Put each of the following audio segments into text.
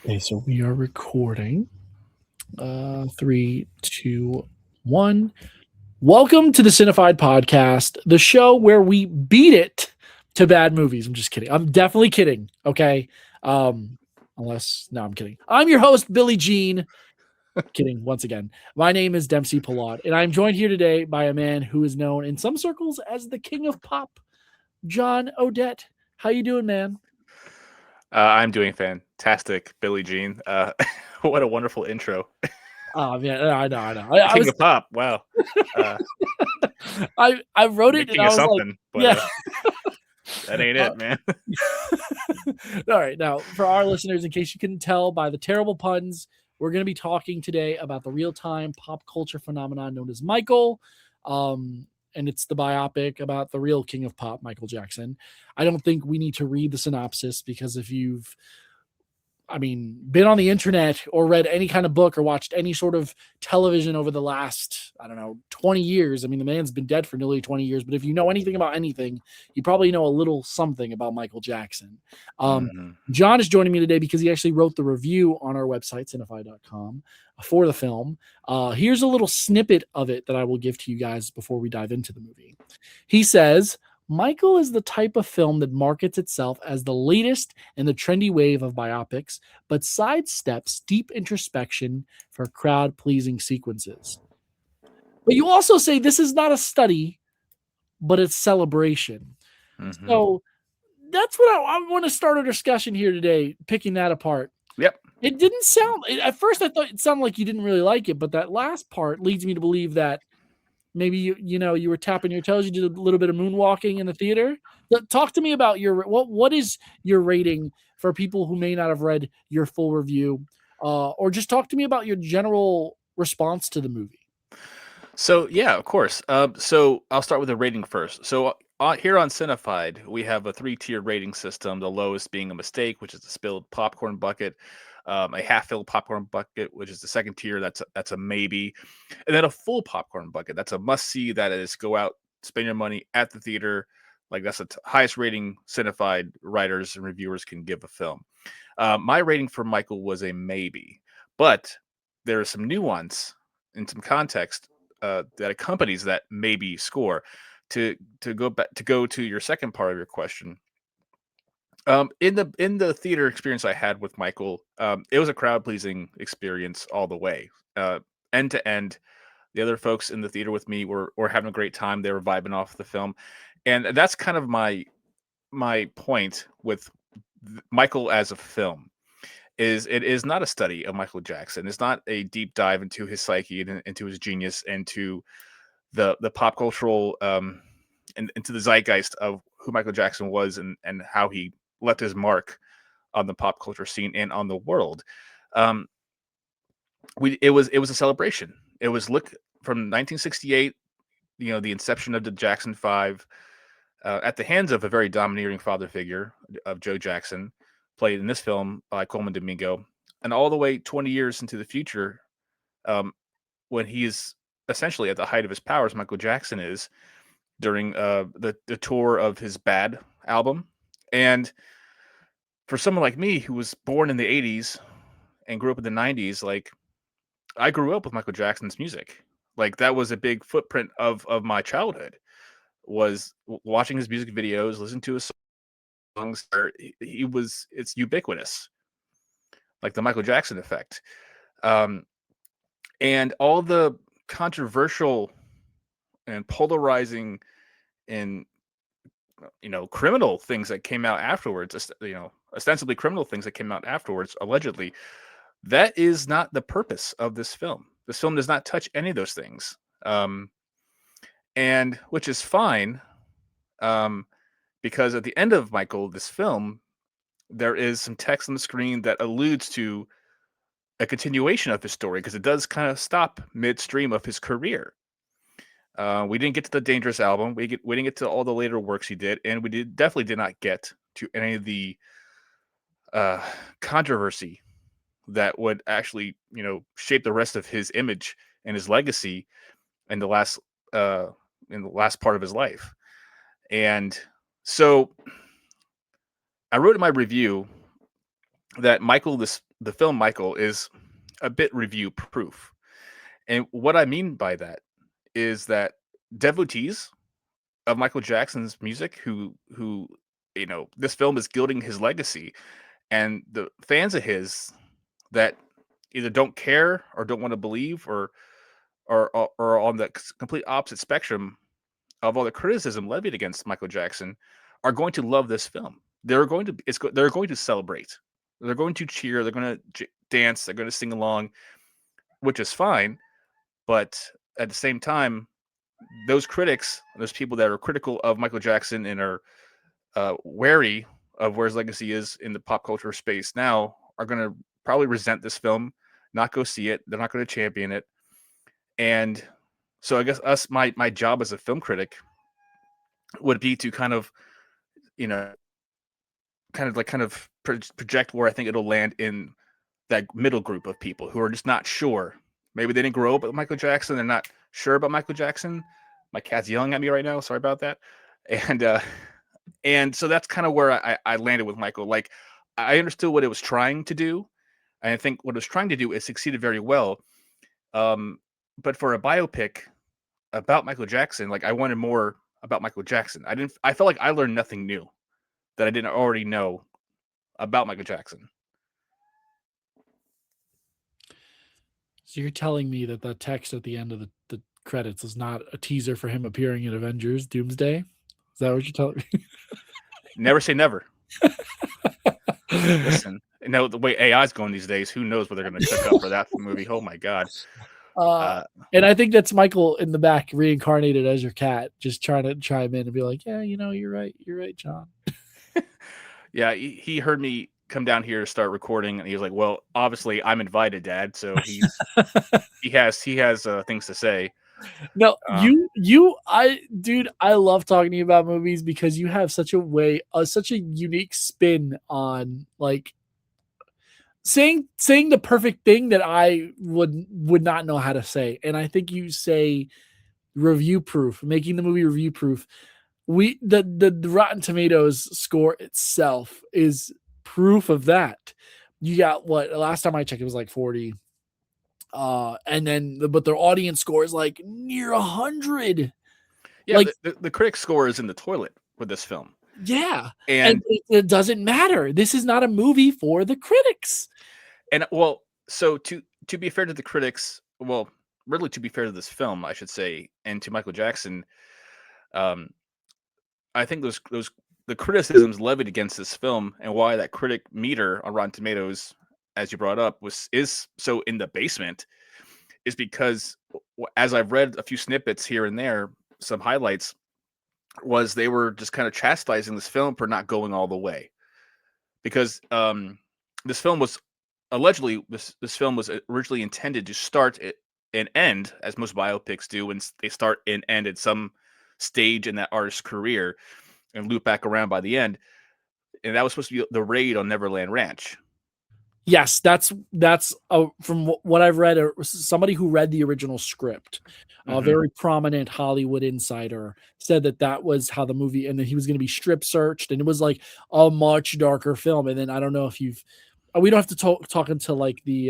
Okay, so we are recording. 3, 2, 1. Welcome to the Cinefied Podcast, the show where we beat it to bad movies. I'm just kidding. I'm definitely kidding. Okay. Unless, no, I'm kidding. I'm your host, Billy Jean. Kidding once again. My name is Dempsey Pillot, and I'm joined here today by a man who is known in some circles as the king of pop, John Odette. How you doing, man? I'm doing fantastic, Billy Jean. What a wonderful intro. Oh man, I know. I King was of Pop. Wow. Uh, I wrote the it and king I of was like, something, but yeah. that ain't Uh, it, man. all right, now for our listeners, in case you couldn't tell by the terrible puns, we're going to be talking today about the real-time pop culture phenomenon known as Michael, and it's the biopic about the real king of pop, Michael Jackson. I don't think we need to read the synopsis because if you've been on the internet or read any kind of book or watched any sort of television over the last, 20 years. I mean, the man's been dead for nearly 20 years, but if you know anything about anything, you probably know a little something about Michael Jackson. Mm-hmm. John is joining me today because he actually wrote the review on our website, cinefied.com, for the film. Here's a little snippet of it that I will give to you guys before we dive into the movie. He says, Michael is the type of film that markets itself as the latest in the trendy wave of biopics, but sidesteps deep introspection for crowd pleasing sequences. But you also say this is not a study, but it's celebration. Mm-hmm. So that's what I want to start a discussion here today, picking that apart. Yep. It didn't sound, at first, I thought it sounded like you didn't really like it, but that last part leads me to believe that maybe you were tapping your toes. You did a little bit of moonwalking in the theater. Talk to me about what is your rating for people who may not have read your full review, or just talk to me about your general response to the movie. So yeah, of course. So I'll start with the rating first. So here on Cinefied, we have a three-tier rating system. The lowest being a mistake, which is a spilled popcorn bucket. A half-filled popcorn bucket, which is the second tier. That's a maybe, and then a full popcorn bucket. That's a must-see. That is go out, spend your money at the theater. Like that's the highest rating Cinefied writers and reviewers can give a film. My rating for Michael was a maybe, but there is some nuance and some context that accompanies that maybe score. To go to your second part of your question, in the theater experience I had with Michael, it was a crowd pleasing experience all the way, end to end. The other folks in the theater with me were having a great time. They were vibing off the film, and that's kind of my point with Michael as a film. Is it is not a study of Michael Jackson. It's not a deep dive into his psyche and into his genius, into the pop cultural and into the zeitgeist of who Michael Jackson was and how he left his mark on the pop culture scene and on the world. Um, it was a celebration. It was look from 1968, the inception of the Jackson Five, at the hands of a very domineering father figure of Joe Jackson, played in this film by Coleman Domingo, and all the way 20 years into the future, um, when he is essentially at the height of his powers, Michael Jackson is during the tour of his Bad album. And for someone like me who was born in the 80s and grew up in the 90s, like I grew up with Michael Jackson's music. Like that was a big footprint of my childhood, was watching his music videos, listening to his songs. It's ubiquitous, like the Michael Jackson effect. Um, and all the controversial and polarizing and criminal things that came out afterwards, ostensibly criminal things that came out afterwards, allegedly, that is not the purpose of this film. This film does not touch any of those things, and which is fine, um, because at the end of Michael, this film, there is some text on the screen that alludes to a continuation of his story, because it does kind of stop midstream of his career. We didn't get to the Dangerous album. We didn't get to all the later works he did, and we definitely did not get to any of the uh, controversy that would actually, shape the rest of his image and his legacy in the last uh, in the last part of his life. And so, I wrote in my review that Michael, this the film Michael is a bit review proof. And what I mean by that is that devotees of Michael Jackson's music who this film is gilding his legacy, and the fans of his that either don't care or don't want to believe or on the complete opposite spectrum of all the criticism levied against Michael Jackson are going to love this film. They're going to celebrate. They're going to cheer, they're going to dance, they're going to sing along, which is fine, but at the same time, those critics, those people that are critical of Michael Jackson and are wary of where his legacy is in the pop culture space now, are going to probably resent this film, not go see it. They're not going to champion it. And so I guess my job as a film critic would be to kind of, you know, kind of project where I think it'll land in that middle group of people who are just not sure. Maybe they didn't grow up with Michael Jackson. They're not sure about Michael Jackson. My cat's yelling at me right now. Sorry about that. And so that's kind of where I landed with Michael. Like, I understood what it was trying to do. And I think what it was trying to do, it succeeded very well. But for a biopic about Michael Jackson, like, I wanted more about Michael Jackson. I felt like I learned nothing new that I didn't already know about Michael Jackson. So you're telling me that the text at the end of the credits is not a teaser for him appearing in Avengers Doomsday? Is that what you're telling me? Never say never. Listen, the way AI is going these days, who knows what they're going to cook up for that movie? Oh my god! And I think that's Michael in the back, reincarnated as your cat, just trying to chime in and be like, "Yeah, you're right, John." Yeah, he heard me come down here to start recording, and he was like, "Well, obviously I'm invited, Dad." So he has things to say. No, dude, I love talking to you about movies because you have such such a unique spin on like saying the perfect thing that I would not know how to say. And I think you say review proof, making the movie review proof. The Rotten Tomatoes score itself is proof of that. You got what? Last time I checked, it was like 40. And then but their audience score is like near 100. Yeah, Like, the critic score is in the toilet with this film. yeah, and And it doesn't matter. This is not a movie for the critics. well, so to be fair to the critics, well, really to be fair to this film, I should say, and to Michael Jackson, I think the criticisms levied against this film and why that critic meter on Rotten Tomatoes, as you brought up, is so in the basement, is because as I've read a few snippets here and there, some highlights, was they were just kind of chastising this film for not going all the way, because this film was allegedly this film was originally intended to start and end as most biopics do, when they start and end at some stage in that artist's career and loop back around by the end. And that was supposed to be the raid on Neverland Ranch. Yes, that's from what I've read. Somebody who read the original script, a very prominent Hollywood insider, said that was how the movie, and that he was going to be strip searched, and it was like a much darker film. And then I don't know if we don't have to talk into like the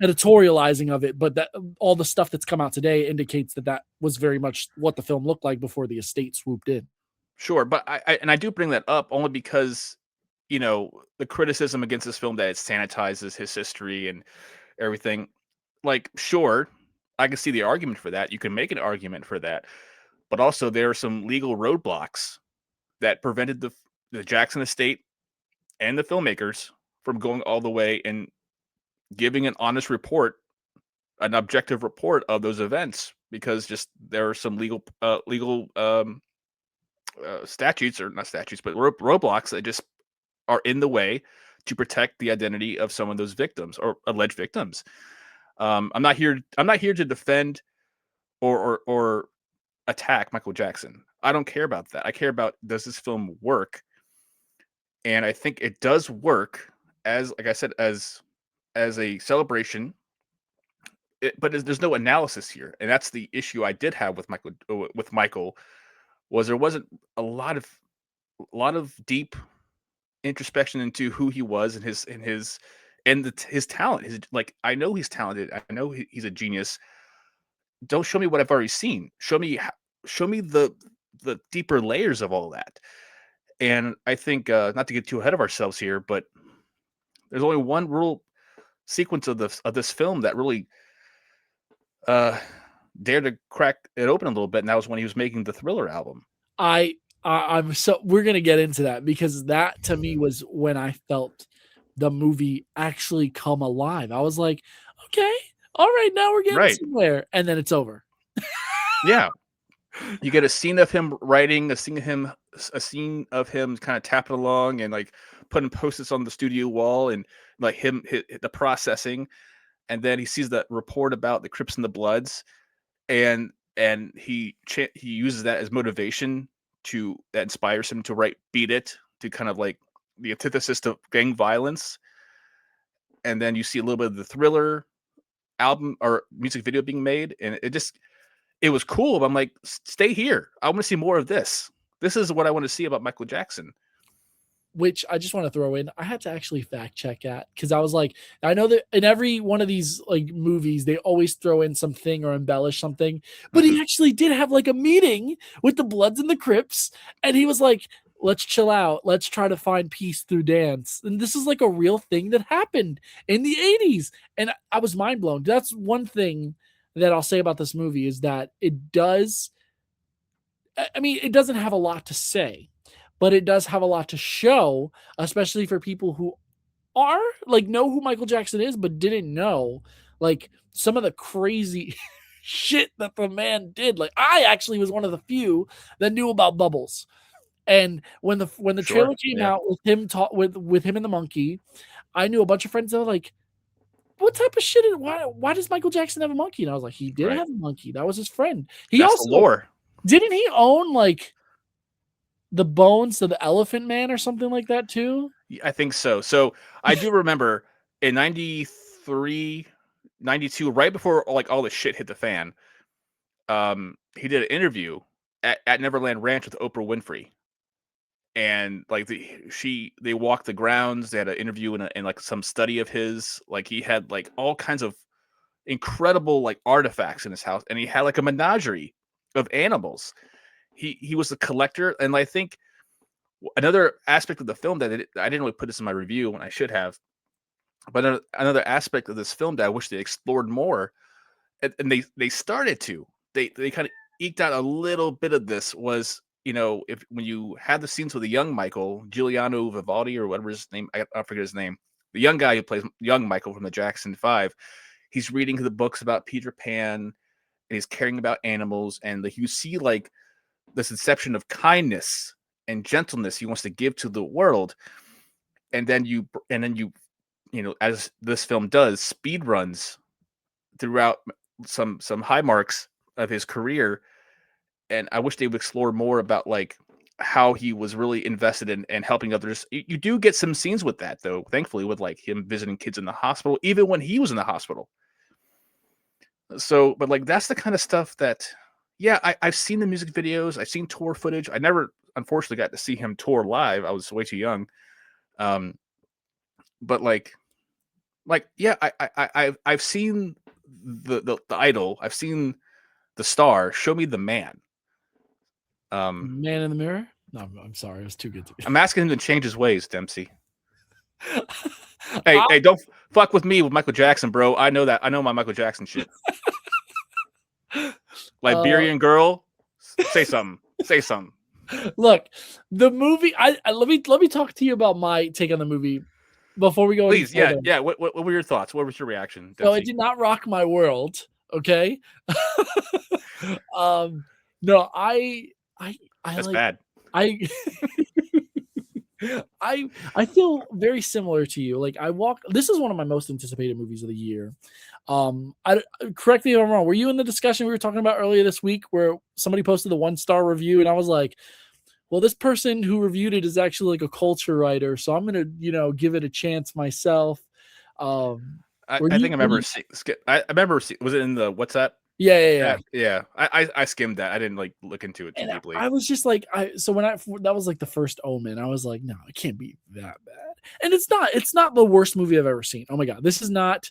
editorializing of it, but that all the stuff that's come out today indicates that was very much what the film looked like before the estate swooped in. Sure, but I do bring that up only because the criticism against this film, that it sanitizes his history and everything. Like, sure, I can see the argument for that. You can make an argument for that, but also there are some legal roadblocks that prevented the Jackson estate and the filmmakers from going all the way and giving an honest report, an objective report of those events, because just there are some legal statutes, or not statutes, but roadblocks that just are in the way to protect the identity of some of those victims or alleged victims. I'm not here to defend or attack Michael Jackson. I don't care about that. I care about, does this film work? And I think it does work, as like I said, as a celebration. But there's no analysis here, and that's the issue I did have with Michael, was there wasn't a lot of deep introspection into who he was and his talent. His like, I know he's talented. I know he's a genius. Don't show me what I've already seen. Show me the deeper layers of all that. And I think not to get too ahead of ourselves here, but there's only one real sequence of this film that really dared to crack it open a little bit, and that was when he was making the Thriller album. We're gonna get into that, because that to me was when I felt the movie actually come alive. I was like, okay, all right, now we're getting somewhere, and then it's over. Yeah, you get a scene of him writing, a scene of him kind of tapping along and like putting post-its on the studio wall, and like the processing, and then he sees that report about the Crips and the Bloods, and he uses that as motivation that inspires him to write Beat It, to kind of like the antithesis to gang violence. And then you see a little bit of the Thriller album or music video being made, and it was cool. But I'm like, stay here. I want to see more of this. This is what I want to see about Michael Jackson. Which I just want to throw in, I had to actually fact check that, because I was like, I know that in every one of these like movies, they always throw in something or embellish something, but he actually did have like a meeting with the Bloods and the Crips, and he was like, let's chill out. Let's try to find peace through dance. And this is like a real thing that happened in the 80s. And I was mind blown. That's one thing that I'll say about this movie, is that it doesn't have a lot to say, but it does have a lot to show, especially for people who are like, know who Michael Jackson is, but didn't know like some of the crazy shit that the man did. Like, I actually was one of the few that knew about Bubbles. And when the trailer came out with him with him and the monkey, I knew a bunch of friends that were like, what type of shit why does Michael Jackson have a monkey? And I was like, he did have a monkey. That was his friend. That's also the lore. Didn't he own like the bones of the Elephant Man or something like that too? I think so. So I do remember in 93, 92, right before like all the shit hit the fan, he did an interview at Neverland Ranch with Oprah Winfrey. And like they walked the grounds. They had an interview and like some study of his. Like, he had like all kinds of incredible like artifacts in his house, and he had like a menagerie of animals. He was a collector. And I think another aspect of the film that I didn't really put this in my review when I should have, but another aspect of this film that I wish they explored more, and they started to, they kind of eked out a little bit of this, was, you know, when you had the scenes with the young Michael, Giuliano Vivaldi or whatever his name, I forget his name, the young guy who plays young Michael from the Jackson 5, he's reading the books about Peter Pan, and he's caring about animals, and like you see like this inception of kindness and gentleness he wants to give to the world, and then you know, as this film does, speed runs throughout some high marks of his career. And I wish they would explore more about like how he was really invested in helping others. You do get some scenes with that, though, thankfully, with like him visiting kids in the hospital, even when he was in the hospital. So, but like, that's the kind of stuff that, yeah, I've seen the music videos, I've seen tour footage. I never, unfortunately, got to see him tour live. I was way too young. But like, yeah, I've seen the idol. I've seen the star. Show me the man. Man in the Mirror? No, I'm sorry, it was too good to be. I'm asking him to change his ways, Dempsey. Hey, don't fuck with me with Michael Jackson, bro. I know that. I know my Michael Jackson shit. Liberian girl, say something. Say something. Look, the movie. Let me talk to you about my take on the movie before we go. Please, yeah. What were your thoughts? What was your reaction, Dempsey? So it did not rock my world. Okay. No, That's bad. I feel very similar to you. Like, this is one of my most anticipated movies of the year. Correct me if I'm wrong. Were you in the discussion we were talking about earlier this week where somebody posted the 1-star review, and I was like, well, this person who reviewed it is actually like a culture writer, so I'm gonna, give it a chance myself. I think I remember. I remember. Was it in the WhatsApp Yeah. I skimmed that. I didn't like look into it too And deeply. I was just like, that was like the first Omen. I was like, no, it can't be that bad. And it's not the worst movie I've ever seen. Oh my God. This is not,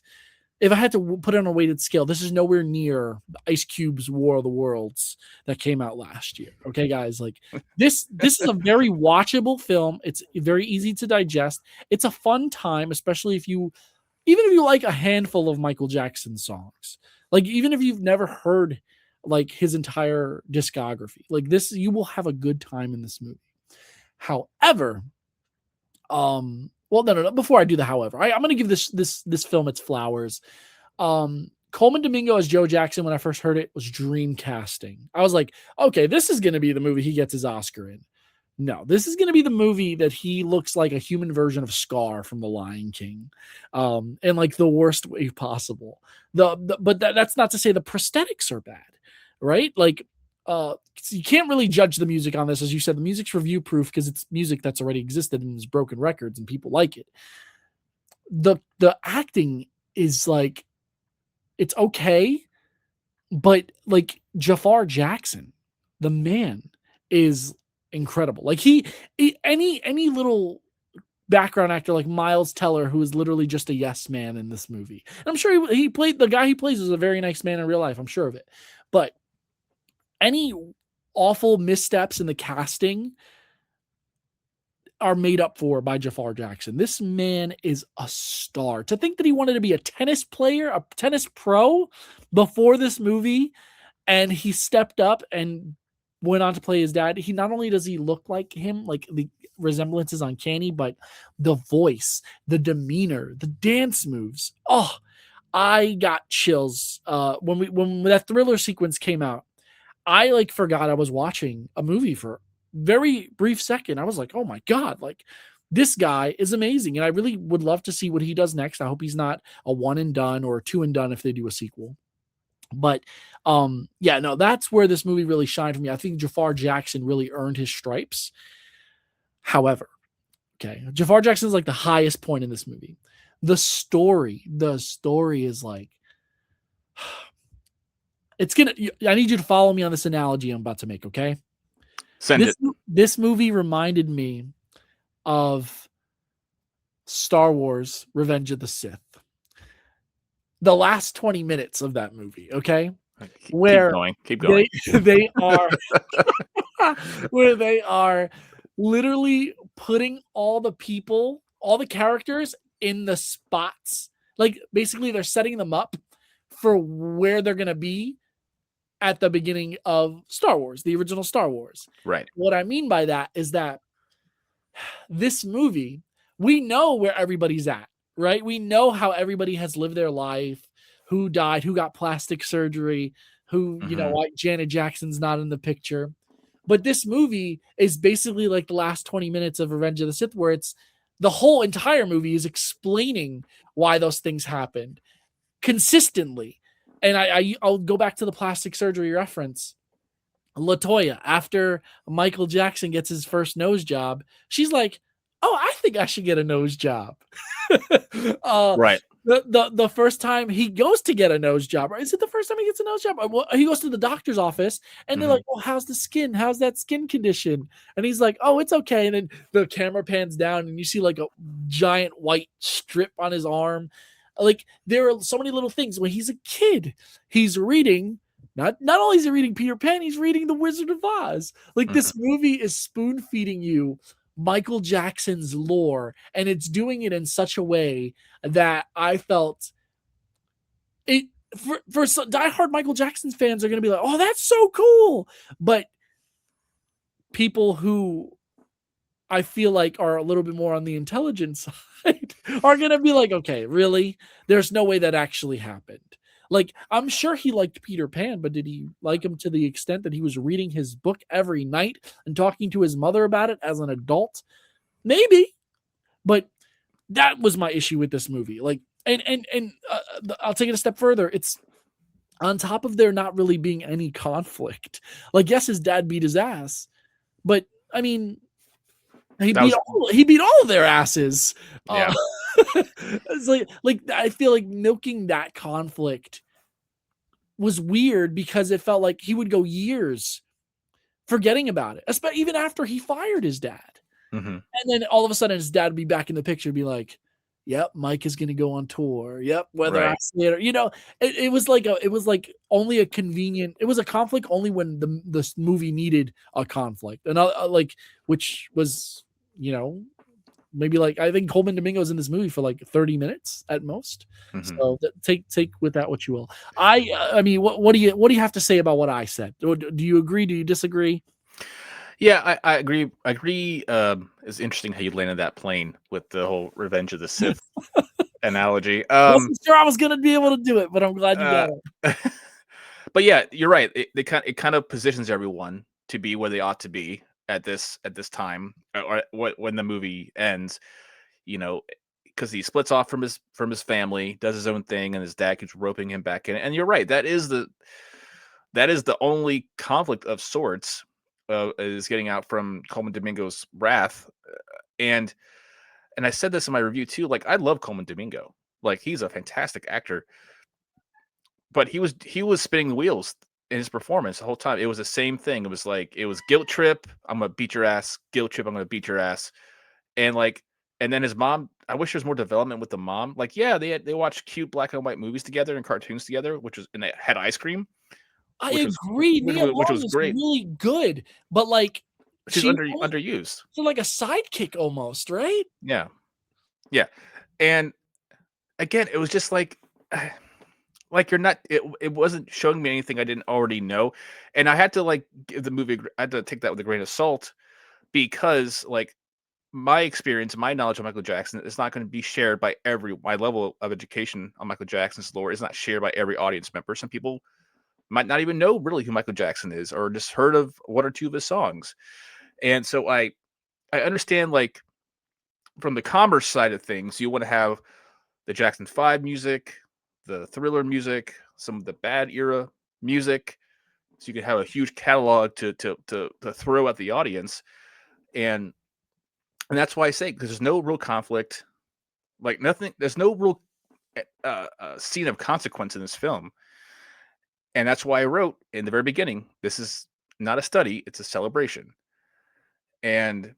if I had to put it on a weighted scale, this is nowhere near Ice Cube's War of the Worlds that came out last year. Okay, guys, like this is a very watchable film. It's very easy to digest. It's a fun time, especially even if you like a handful of Michael Jackson songs. Like even if you've never heard like his entire discography. Like this, you will have a good time in this movie. However, well, no. Before I do the however, I'm going to give this film its flowers. Coleman Domingo as Joe Jackson, when I first heard it, was dream casting. I was like, okay, this is going to be the movie he gets his Oscar in. No, this is going to be the movie that he looks like a human version of Scar from The Lion King, in like the worst way possible. But that's not to say the prosthetics are bad, right? Like, you can't really judge the music on this, as you said. The music's review proof because it's music that's already existed and is broken records, and people like it. The acting is like, it's okay, but like Jafar Jackson, the man, is incredible. Like any little background actor like Miles Teller, who is literally just a yes man in this movie. And I'm sure he played, the guy he plays is a very nice man in real life. I'm sure of it. But any awful missteps in the casting are made up for by Jafar Jackson. This man is a star. To think that he wanted to be a tennis player, a tennis pro before this movie, and he stepped up and went on to play his dad. He not only does he look like him, like the resemblance is uncanny, but the voice, the demeanor, the dance moves. Oh, I got chills when that Thriller sequence came out. I like forgot I was watching a movie for a very brief second. I was like, oh my God, like this guy is amazing. And I really would love to see what he does next. I hope he's not a one and done or a two and done if they do a sequel. But yeah, no, that's where this movie really shined for me. I think Jafar Jackson really earned his stripes. However, okay, Jafar Jackson is like the highest point in this movie. The story is like, I need you to follow me on this analogy I'm about to make, okay? This movie reminded me of Star Wars Revenge of the Sith. The last 20 minutes of that movie, okay? Keep going. They are where they are literally putting all the people, all the characters in the spots. Like basically they're setting them up for where they're going to be at the beginning of Star Wars, the original Star Wars. Right. What I mean by that is that this movie, we know where everybody's at, right? We know how everybody has lived their life, who died, who got plastic surgery, who, you know, like Janet Jackson's not in the picture. But this movie is basically like the last 20 minutes of Revenge of the Sith, where it's the whole entire movie is explaining why those things happened consistently. And I'll go back to the plastic surgery reference. LaToya, after Michael Jackson gets his first nose job, she's like, oh, I think I should get a nose job. Right. The first time he goes to get a nose job, or is it the first time he gets a nose job? Well, he goes to the doctor's office and they're like, oh, how's the skin? How's that skin condition? And he's like, oh, it's okay. And then the camera pans down and you see like a giant white strip on his arm. Like there are so many little things. When he's a kid, he's reading, not only is he reading Peter Pan, he's reading The Wizard of Oz. Like this movie is spoon feeding you Michael Jackson's lore, and it's doing it in such a way that I felt it for some diehard Michael Jackson fans are going to be like, oh, that's so cool. But people who I feel like are a little bit more on the intelligent side are going to be like, okay, really? There's no way that actually happened. Like, I'm sure he liked Peter Pan, but did he like him to the extent that he was reading his book every night and talking to his mother about it as an adult? Maybe. But that was my issue with this movie. Like, and I'll take it a step further. It's on top of there not really being any conflict. Like, yes, his dad beat his ass, but I mean, he beat all of their asses. Yeah. It's like I feel like milking that conflict was weird because it felt like he would go years forgetting about it, especially even after he fired his dad. Mm-hmm. And then all of a sudden his dad would be back in the picture, be like, yep, Mike is going to go on tour. Yep. Whether I say it or, it was like only a convenient, it was a conflict only when the movie needed a conflict. And which was, maybe like, I think Coleman Domingo's in this movie for like 30 minutes at most. Mm-hmm. So take with that what you will. I mean, what do you have to say about what I said? Do you agree? Do you disagree? Yeah, I agree. I agree. It's interesting how you landed that plane with the whole Revenge of the Sith analogy. Wasn't sure I was gonna be able to do it, but I'm glad you got it. But yeah, you're right. It kind of positions everyone to be where they ought to be at this time, or when the movie ends. Because he splits off from his family, does his own thing, and his dad keeps roping him back in. And you're right. That is the only conflict of sorts. Is getting out from Coleman Domingo's wrath, and I said this in my review too. Like, I love Coleman Domingo. Like, he's a fantastic actor, but he was spinning the wheels in his performance the whole time. It was the same thing. It was like, it was guilt trip, I'm gonna beat your ass. Guilt trip, I'm gonna beat your ass. And then his mom. I wish there was more development with the mom. Like, yeah, they watched cute black and white movies together and cartoons together, and they had ice cream. I agree. Nia Which was Long is great. really good, but like she's underused. So like a sidekick almost, right? Yeah. And again, it was just like you're not. It wasn't showing me anything I didn't already know, and I had to give the movie. I had to take that with a grain of salt, because my experience, my knowledge of Michael Jackson is not going to be shared by my level of education on Michael Jackson's lore is not shared by every audience member. Some people might not even know really who Michael Jackson is, or just heard of one or two of his songs. And so I understand, from the commerce side of things, you want to have the Jackson 5 music, the Thriller music, some of the Bad era music, so you can have a huge catalog to throw at the audience. And that's why I say, because there's no real conflict, there's no real scene of consequence in this film. And that's why I wrote in the very beginning, this is not a study, it's a celebration. And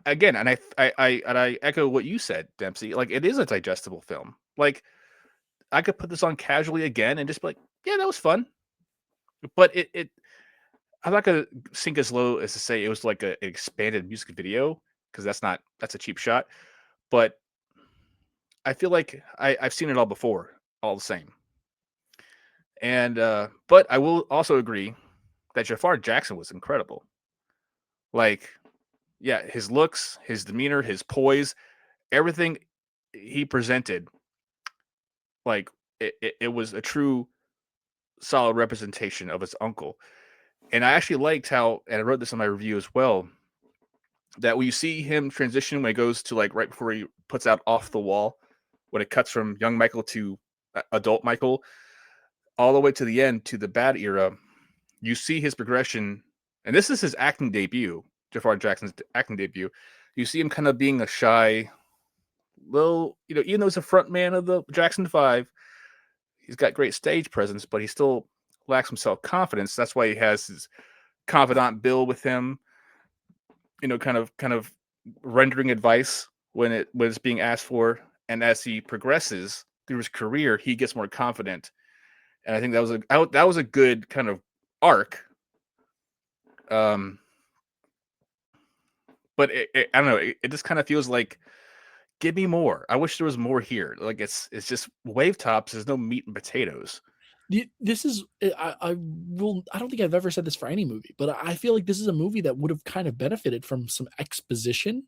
again, and I echo what you said, Dempsey. It is a digestible film. I could put this on casually again and just be like, yeah, that was fun. But I'm not gonna sink as low as to say it was like an expanded music video, because that's a cheap shot. But I feel like I've seen it all before, all the same. And but I will also agree that Jafar Jackson was incredible. Yeah, his looks, his demeanor, his poise, everything he presented, it was a true solid representation of his uncle. And I actually liked how, and I wrote this in my review as well, that when you see him transition, when it goes to right before he puts out Off the Wall, when it cuts from young Michael to adult Michael, all the way to the end, to the Bad era, you see his progression. And this is his acting debut, Jafar Jackson's acting debut. You see him kind of being a shy little, even though he's a front man of the Jackson 5, he's got great stage presence, but he still lacks some self-confidence. That's why he has his confidant Bill with him, kind of rendering advice when it's being asked for. And as he progresses through his career, he gets more confident. And I think that was a good kind of arc. But I don't know. It just kind of feels like, give me more. I wish there was more here. It's just wave tops. There's no meat and potatoes. This is I don't think I've ever said this for any movie, but I feel like this is a movie that would have kind of benefited from some exposition,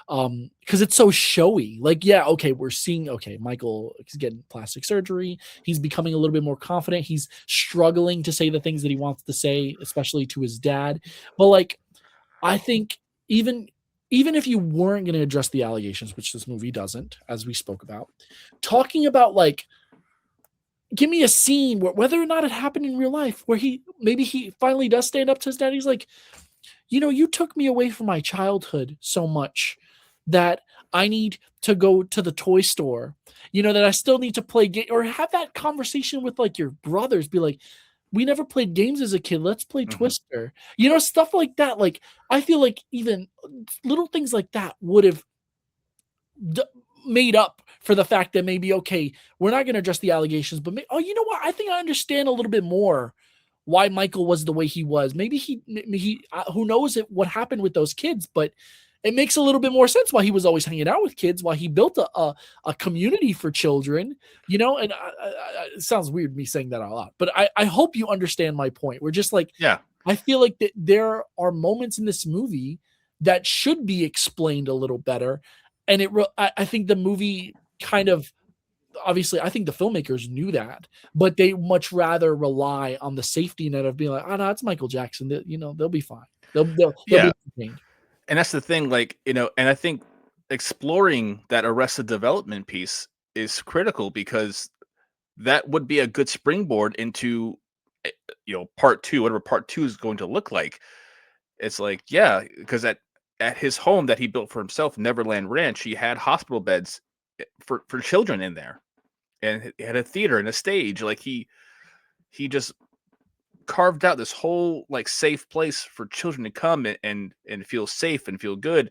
because it's so showy. We're seeing, Michael is getting plastic surgery, he's becoming a little bit more confident, he's struggling to say the things that he wants to say, especially to his dad. But I think even if you weren't going to address the allegations, which this movie doesn't, as we spoke about, talking about give me a scene where, whether or not it happened in real life, where he finally does stand up to his dad. He's like, you took me away from my childhood so much that I need to go to the toy store, that I still need to play game, or have that conversation with like your brothers, be like, we never played games as a kid. Let's play Mhm. Twister, stuff like that. Like, I feel like even little things like that would have d- made up for the fact that maybe, okay, we're not going to address the allegations, but you know what? I think I understand a little bit more why Michael was the way he was. Maybe he who knows what happened with those kids, but it makes a little bit more sense why he was always hanging out with kids, why he built a community for children, and it sounds weird me saying that a lot, but I hope you understand my point. We're just like, Yeah. I feel like that there are moments in this movie that should be explained a little better. And I think the movie kind of, obviously, I think the filmmakers knew that, but they much rather rely on the safety net of being like, oh no, it's Michael Jackson. They'll be fine. They'll be Yeah. entertained. And that's the thing, like, and I think exploring that Arrested Development piece is critical because that would be a good springboard into, part two, whatever part two is going to look like. It's like, yeah, because at his home that he built for himself, Neverland Ranch, he had hospital beds for children in there, and he had a theater and a stage. Like he just carved out this whole like safe place for children to come and feel safe and feel good.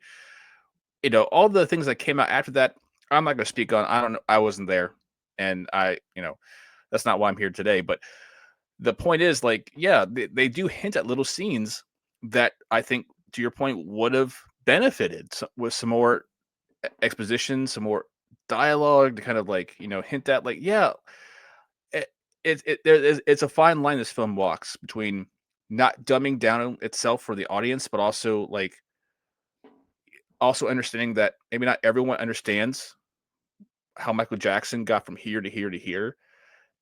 All the things that came out after that, I'm not going to speak on. I don't know. I wasn't there, and that's not why I'm here today. But the point is, like, yeah, they do hint at little scenes that I think, to your point, would have benefited with some more exposition, some more dialogue to kind of like hint at, like, yeah, it, it's a fine line this film walks between not dumbing down itself for the audience, but also like also understanding that maybe not everyone understands how Michael Jackson got from here to here to here.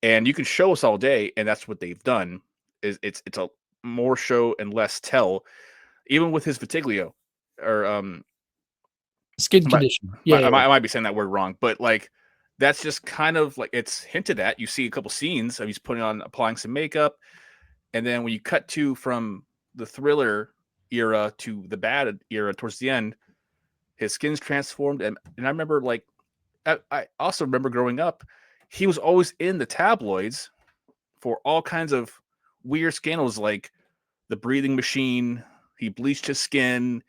And you can show us all day, and that's what they've done. Is it's a more show and less tell, even with his Vitiglio, or Skin condition. Yeah, yeah, I might be saying that word wrong, but like that's just kind of like it's hinted at. You see a couple scenes of he's applying some makeup, and then when you cut to from the Thriller era to the Bad era towards the end, his skin's transformed, and I remember like I also remember growing up, he was always in the tabloids for all kinds of weird scandals, like the breathing machine. He bleached his skin.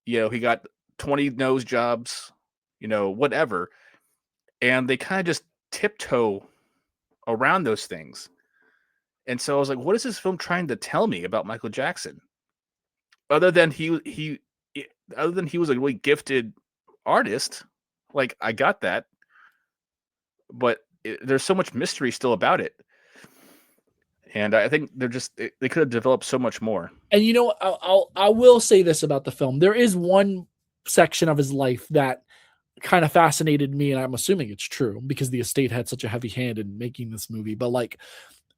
He got 20 nose jobs. Whatever. And they kind of just tiptoe around those things. And so I was like, what is this film trying to tell me about Michael Jackson? Other than other than he was a really gifted artist, like I got that, but there's so much mystery still about it. And I think they could have developed so much more. And I will say this about the film. There is one section of his life that kind of fascinated me, and I'm assuming it's true because the estate had such a heavy hand in making this movie. But like,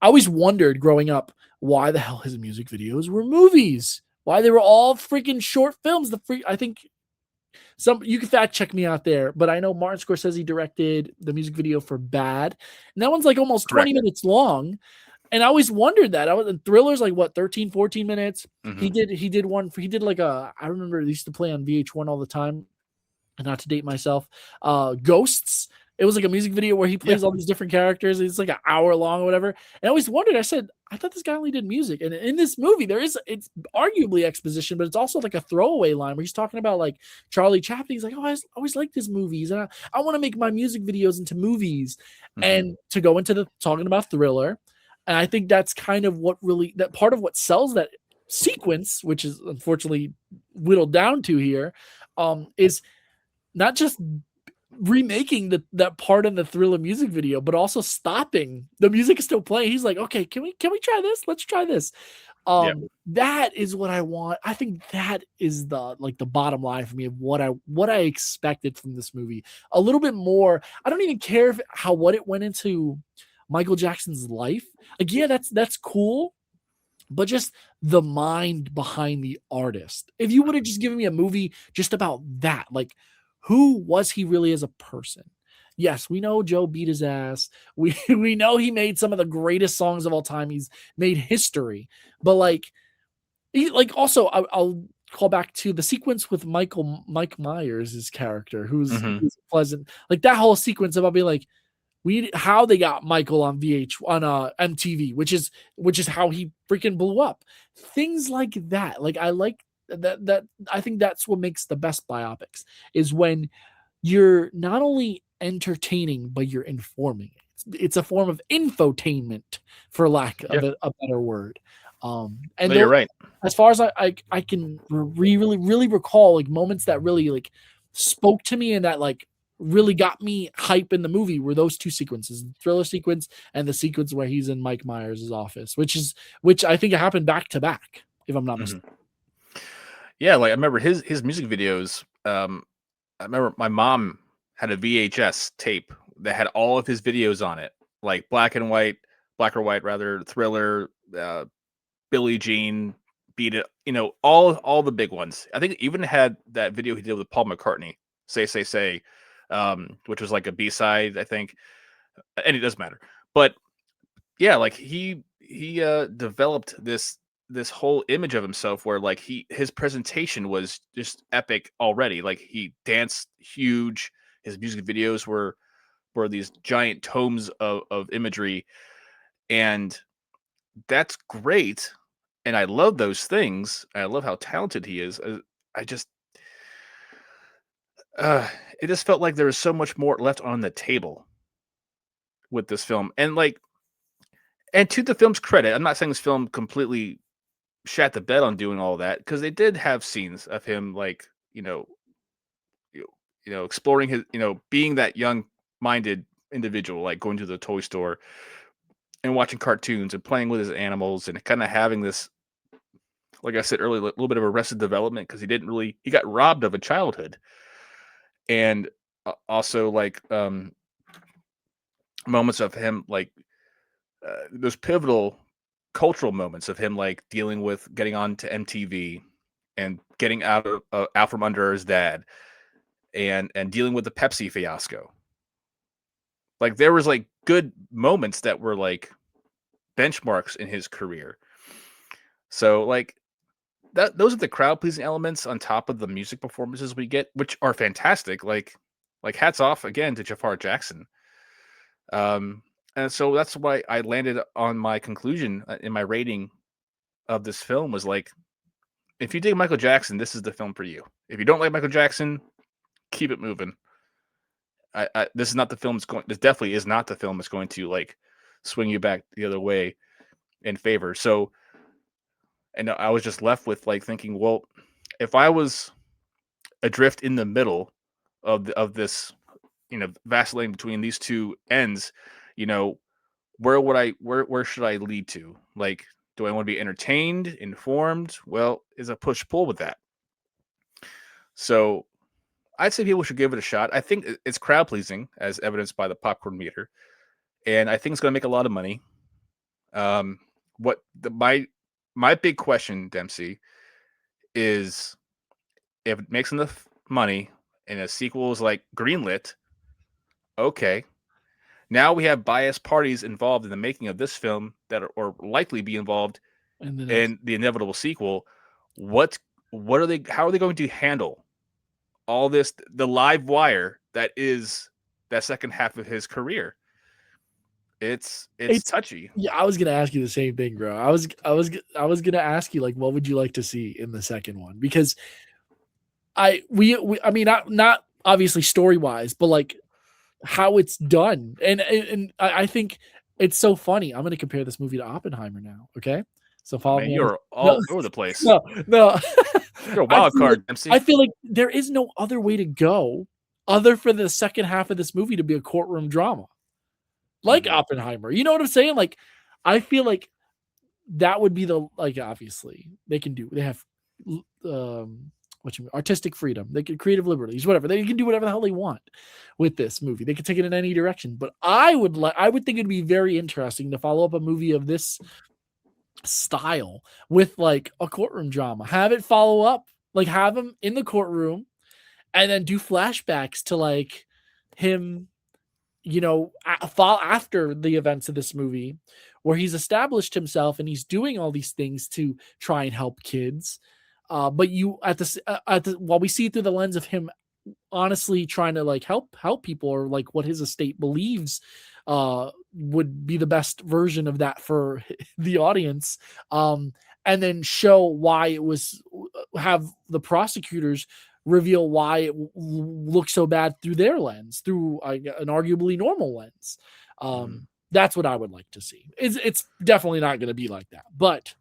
I always wondered growing up why the hell his music videos were movies, why they were all freaking short films. I think you can fact check me out there, but I know Martin Scorsese directed the music video for Bad, and that one's like almost 20 Correct. minutes long. And I always wondered that. Thriller's like what, 13, 14 minutes. Mm-hmm. He did like I remember they used to play on VH1 all the time, and not to date myself, Ghosts. It was like a music video where he plays all these different characters. It's like an hour long or whatever. And I always wondered, I said, I thought this guy only did music. And in this movie, it's arguably exposition, but it's also like a throwaway line where he's talking about like Charlie Chaplin. He's like, oh, I always liked his movies. And I want to make my music videos into movies. Mm-hmm. And to go into talking about Thriller. And I think that's kind of that part of what sells that sequence, which is unfortunately whittled down to here, is not just remaking that part in the Thriller music video, but also stopping. The music is still playing. He's like, okay, can we try this? Let's try this. That is what I want. I think that is the bottom line for me of what I expected from this movie. A little bit more. I don't even care what it went into Michael Jackson's life. Like, yeah, that's cool. But just the mind behind the artist. If you would have just given me a movie just about that, like, who was he really as a person? Yes, we know Joe beat his ass. We know he made some of the greatest songs of all time. He's made history. But also, I'll call back to the sequence with Mike Myers' character, who's Hmm. pleasant. Like that whole sequence about being like, how they got Michael on MTV, which is how he freaking blew up. Things like that. Like I like that I think that's what makes the best biopics, is when you're not only entertaining but you're informing. It's a form of infotainment, for lack Yeah, of a better word. And no, you're though, right. as far as I can really recall, like moments that really like spoke to me and that like really got me hype in the movie, were those two sequences: the thriller sequence and the sequence where he's in Mike Myers' office, which I think it happened back to back, if I'm not Hmm. mistaken. Yeah, like I remember his music videos. I remember my mom had a VHS tape that had all of his videos on it, like black or white rather, Thriller, Billie Jean, Beat It, all the big ones. I think it even had that video he did with Paul McCartney, Say, which was like a B-side, I think. And it doesn't matter. But yeah, like he developed this whole image of himself where like his presentation was just epic already. Like he danced huge. His music videos were these giant tomes of imagery, and that's great. And I love those things. I love how talented he is. I just uh it just felt like there was so much more left on the table with this film. And to the film's credit, I'm not saying this film completely shat the bed on doing all that, because they did have scenes of him like you, exploring his, being that young minded individual, like going to the toy store and watching cartoons and playing with his animals and kind of having this, like I said earlier, a little bit of arrested development, because he got robbed of a childhood. And also like moments of him like those pivotal cultural moments of him like dealing with getting on to MTV and getting out from under his dad, and dealing with the Pepsi fiasco. Like there was like good moments that were like benchmarks in his career. So like those are the crowd pleasing elements on top of the music performances we get, which are fantastic. Like hats off again to Jafar Jackson. And so that's why I landed on my conclusion in my rating of this film was like, if you dig Michael Jackson, this is the film for you. If you don't like Michael Jackson, keep it moving. This is not the film that's going. This definitely is not the film that's going to like swing you back the other way in favor. So, and I was just left with like thinking, well, if I was adrift in the middle of this, vacillating between these two ends, you know, where should I lead to? Like, do I want to be entertained, informed? Well, is a push pull with that. So I'd say people should give it a shot. I think it's crowd pleasing, as evidenced by the popcorn meter, and I think it's going to make a lot of money. What my big question, Dempsey, is if it makes enough money and a sequel is like greenlit, okay. Now we have biased parties involved in the making of this film that are or likely be involved And the next, in the inevitable sequel. What what are they? How are they going to handle all this? The live wire that is that second half of his career. It's it's touchy. yeah, I was gonna ask you the same thing, bro. I was gonna ask you like, what would you like to see in the second one? Because I mean, not obviously story wise, but like how it's done, and I think it's so funny. I'm gonna compare this movie to Oppenheimer now. Okay, so Oh follow man, me on this. you're No, all over the place. no. You're a I wild feel like card, Dempsey. I feel like there is no other way to go other for the second half of this movie to be a courtroom drama, like Mhm. Oppenheimer. You know what I'm saying? Like, I feel like that would be the like. Obviously, they have what you mean, artistic freedom. They can creative liberties, whatever. They can do whatever the hell they want with this movie. They can take it in any direction. But I would think it'd be very interesting to follow up a movie of this style with like a courtroom drama. Have it follow up, like have him in the courtroom and then do flashbacks to like him, fall after the events of this movie, where he's established himself and he's doing all these things to try and help kids. But you at the while we see it through the lens of him honestly trying to like help people, or like what his estate believes would be the best version of that for the audience, and then show why it was, have the prosecutors reveal why it looks so bad through their lens, through an arguably normal lens. That's what I would like to see. It's definitely not going to be like that, but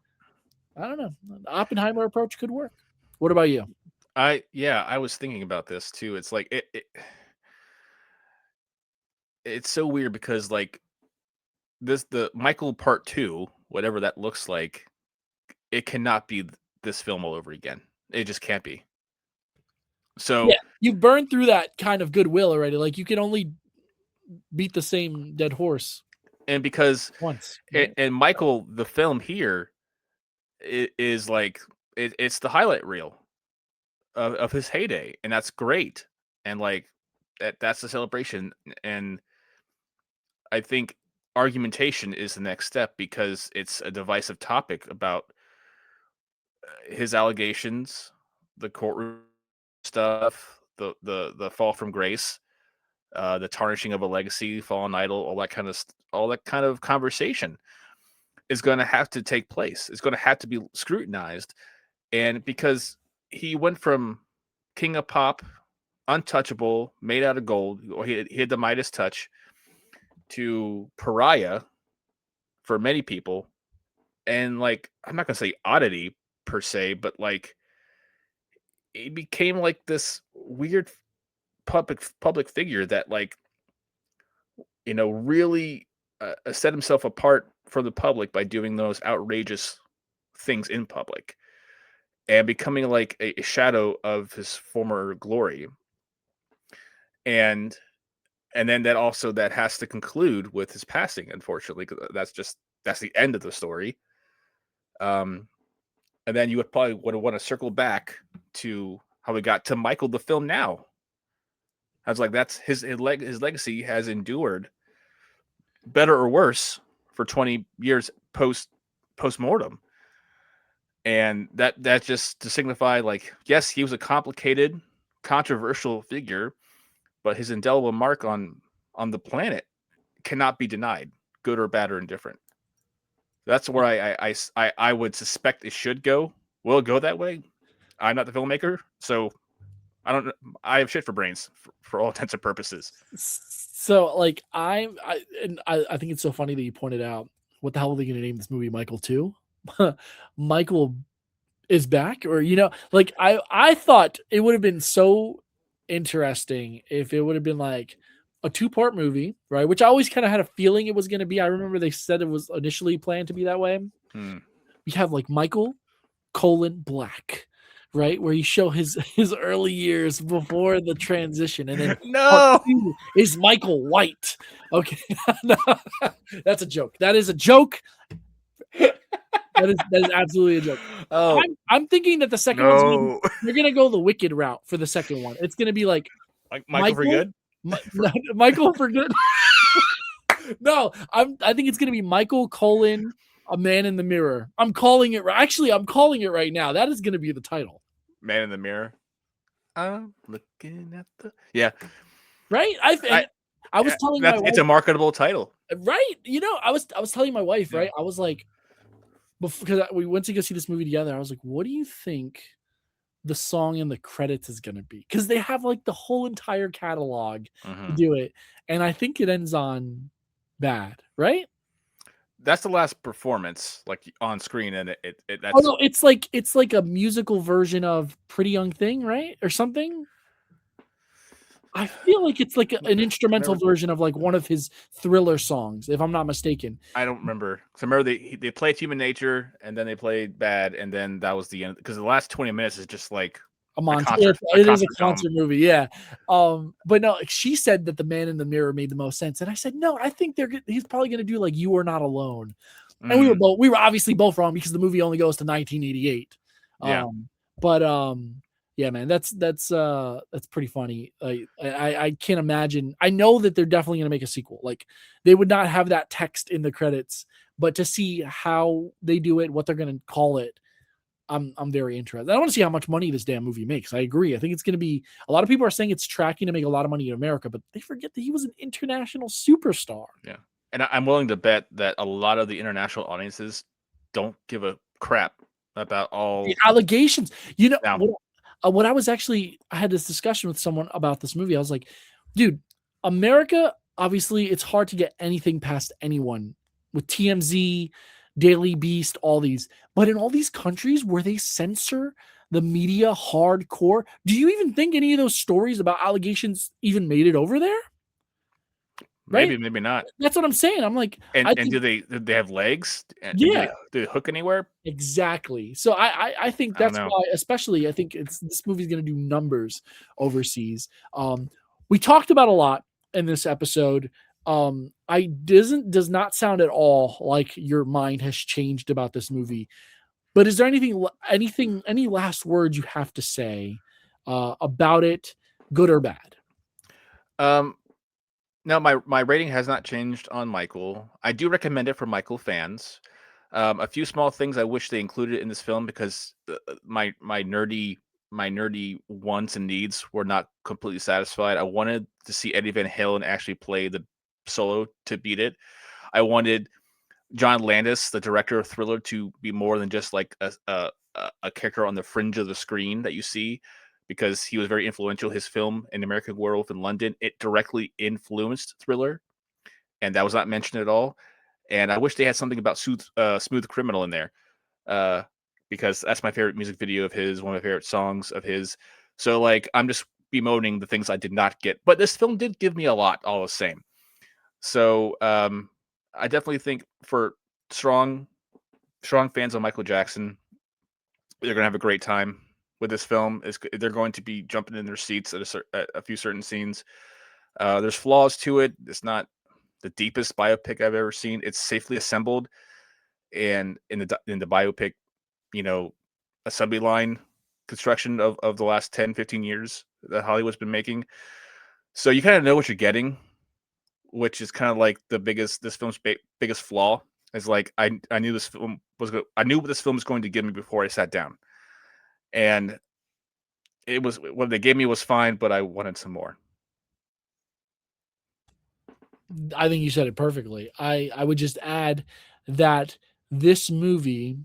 I don't know. The Oppenheimer approach could work. What about you? I was thinking about this too. It's like it's so weird because like the Michael Part 2, whatever that looks like, it cannot be this film all over again. It just can't be. So Yeah, you've burned through that kind of goodwill already. Like you can only beat the same dead horse. And because once. Right? and Michael, the film here is like it's the highlight reel of his heyday, and that's great. And like that's the celebration. And I think argumentation is the next step because it's a divisive topic about his allegations, the courtroom stuff, the fall from grace, the tarnishing of a legacy, fallen idol, all that kind of conversation is going to have to take place. It's going to have to be scrutinized, and because he went from king of pop, untouchable, made out of gold, or he had the Midas touch, to pariah for many people, and like I'm not going to say oddity per se, but like he became like this weird public figure that like really set himself apart from the public by doing those outrageous things in public and becoming like a shadow of his former glory. And then that has to conclude with his passing, unfortunately, because that's the end of the story. And then you would probably want to circle back to how we got to Michael the film now. I was like, that's his legacy has endured, better or worse, for 20 years post mortem. And that just to signify, like, yes, he was a complicated, controversial figure, but his indelible mark on the planet cannot be denied, good or bad or indifferent. That's where I would suspect it should go. Will it go that way? I'm not the filmmaker, so I don't. I have shit for brains for all intents and purposes. So, like, I think it's so funny that you pointed out, what the hell are they going to name this movie? Michael 2? Michael is back, or like I thought it would have been so interesting if it would have been like a 2-part movie, right? Which I always kind of had a feeling it was going to be. I remember they said it was initially planned to be that way. We have like Michael Black, right, where you show his early years before the transition, and then no is Michael White. Okay. No, that's a joke. That is a joke. That is absolutely a joke. Oh, I'm thinking that the second one's they're gonna go the Wicked route for the second one. It's gonna be like Michael for good. Michael for good. No, I think it's gonna be Michael : A Man in the Mirror. I'm calling it. Actually, I'm calling it right now. That is gonna be the title. Man in the Mirror. I'm looking at the right. I was telling my wife, it's a marketable title, right? I was telling my wife, right? I was like, because we went to go see this movie together. I was like, what do you think the song in the credits is going to be? Because they have like the whole entire catalog to do it, and I think it ends on Bad, right? That's the last performance, like on screen, and that's... Oh no, it's like a musical version of Pretty Young Thing, right, or something. I feel like it's like an instrumental version of like one of his Thriller songs, if I'm not mistaken. I don't remember. Because I remember they played Human Nature, and then they played Bad, and then that was the end. Because the last 20 minutes is just like a concert. It is a concert movie, yeah. But no, she said that The Man in the Mirror made the most sense, and I said no. I think he's probably going to do like You Are Not Alone, and we were obviously both wrong because the movie only goes to 1988. Yeah, yeah, man, that's pretty funny. I can't imagine. I know that they're definitely going to make a sequel. Like they would not have that text in the credits, but to see how they do it, what they're going to call it, I'm very interested. I want to see how much money this damn movie makes. I agree. I think it's going to be, a lot of people are saying it's tracking to make a lot of money in America, but they forget that he was an international superstar. Yeah. And I'm willing to bet that a lot of the international audiences don't give a crap about The all allegations. now. What I had this discussion with someone about this movie. I was like, dude, America, obviously, it's hard to get anything past anyone with TMZ, Daily Beast, all these. But in all these countries where they censor the media hardcore, do you even think any of those stories about allegations even made it over there? Maybe, Right? maybe not. That's what I'm saying. I'm like, And I and think, do they have legs? And yeah, do they hook anywhere? exactly. So I think I don't that's know. why, especially, I think this movie's going to do numbers overseas. We talked about a lot in this episode. I does not sound at all like your mind has changed about this movie. But is there any last words you have to say about it, good or bad? Um, no, my rating has not changed on Michael. I do recommend it for Michael fans. A few small things I wish they included in this film because my nerdy wants and needs were not completely satisfied. I wanted to see Eddie Van Halen actually play the solo to beat it. I wanted John Landis, the director of Thriller, to be more than just like a character on the fringe of the screen that you see, because he was very influential. His film An American Werewolf in London, it directly influenced Thriller, and that was not mentioned at all. And I wish they had something about Smooth Criminal in there, uh, because that's my favorite music video of his, one of my favorite songs of his. So like, I'm just bemoaning the things I did not get, but this film did give me a lot all the same. So I definitely think for strong fans of Michael Jackson, they're gonna have a great time with this film. They're going to be jumping in their seats at a few certain scenes. There's flaws to it. It's not the deepest biopic I've ever seen. It's safely assembled, and in the biopic, you know, assembly line construction of the last 10, 15 years that Hollywood's been making. So you kind of know what you're getting, which is kind of like this film's biggest flaw. Is like I knew I knew what this film was going to give me before I sat down, and it was what they gave me was fine, but I wanted some more. I think you said it perfectly. I would just add that this movie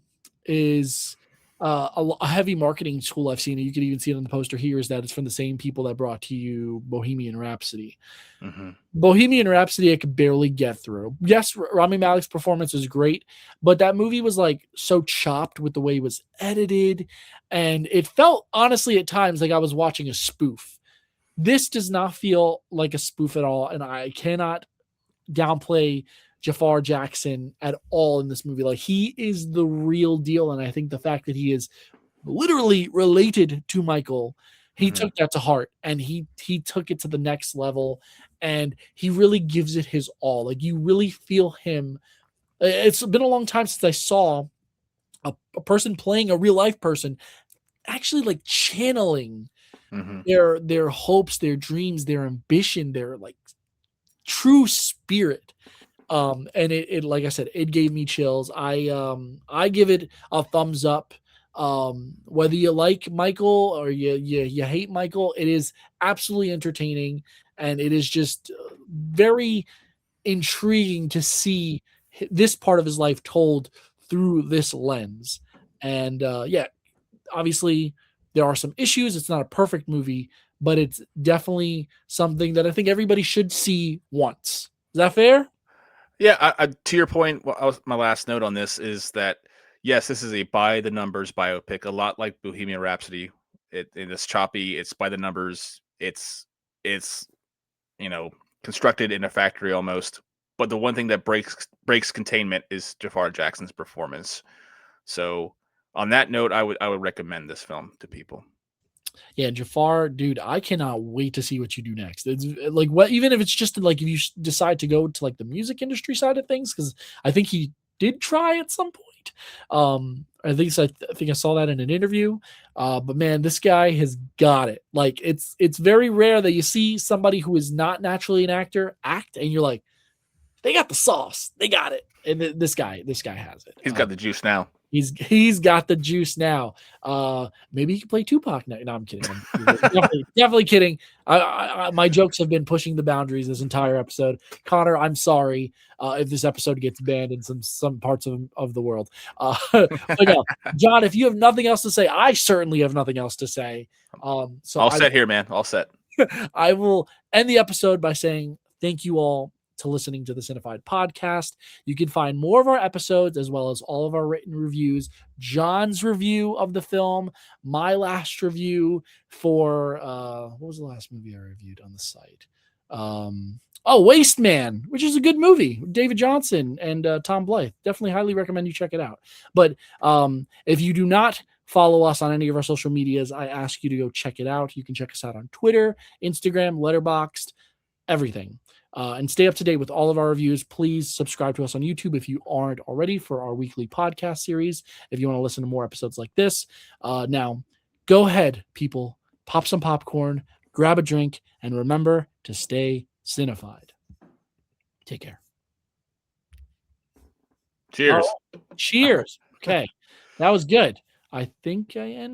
is a heavy marketing tool I've seen. You can even see it on the poster here. Is that it's from the same people that brought to you Bohemian Rhapsody. Mm-hmm. Bohemian Rhapsody, I could barely get through. Yes, Rami Malek's performance is great, but that movie was like so chopped with the way it was edited, and it felt honestly at times like I was watching a spoof. This does not feel like a spoof at all, and I cannot downplay Jafar Jackson at all in this movie. Like, he is the real deal, and I think the fact that he is literally related to Michael, he Mm-hmm. took that to heart, and he took it to the next level, and he really gives it his all. Like, you really feel him. It's been a long time since I saw a person playing a real life person actually like channeling Mm-hmm. their hopes, their dreams, their ambition, their like true spirit. And it like I said, it gave me chills. I give it a thumbs up. Whether you like Michael or you hate Michael, it is absolutely entertaining, and it is just very intriguing to see this part of his life told through this lens. And yeah, obviously there are some issues. It's not a perfect movie, but it's definitely something that I think everybody should see once. Is that fair? Yeah, to your point, my last note on this is that yes, this is a by the numbers biopic, a lot like Bohemian Rhapsody. It's choppy, it's by the numbers, it's you know, constructed in a factory almost. But the one thing that breaks containment is Jafar Jackson's performance. So on that note, I would recommend this film to people. Yeah, Jafar, dude, I cannot wait to see what you do next. It's like, what, even if it's just like if you decide to go to like the music industry side of things, because I think he did try at some point. I think I saw that in an interview. But man, this guy has got it. Like, it's very rare that you see somebody who is not naturally an actor act, and you're like, they got the sauce, they got it. And this guy has it. He's got the juice now. He's got the juice now. Maybe he can play Tupac now. No, I'm kidding. Definitely kidding. My jokes have been pushing the boundaries this entire episode. Connor, I'm sorry if this episode gets banned in some parts of the world. But no, John, if you have nothing else to say, I certainly have nothing else to say. So all set here, man. All set. I will end the episode by saying thank you all to listening to the Cinefied Podcast. You can find more of our episodes as well as all of our written reviews, John's review of the film, my last review for what was the last movie I reviewed on the site? Waste Man, which is a good movie. David Johnson and Tom Blythe. Definitely highly recommend you check it out. But if you do not follow us on any of our social medias, I ask you to go check it out. You can check us out on Twitter, Instagram, Letterboxd, everything. And stay up to date with all of our reviews. Please subscribe to us on YouTube if you aren't already for our weekly podcast series. If you want to listen to more episodes like this. Now, go ahead, people. Pop some popcorn, grab a drink, and remember to stay cinefied. Take care. Cheers. Cheers. Okay. That was good. I think I ended.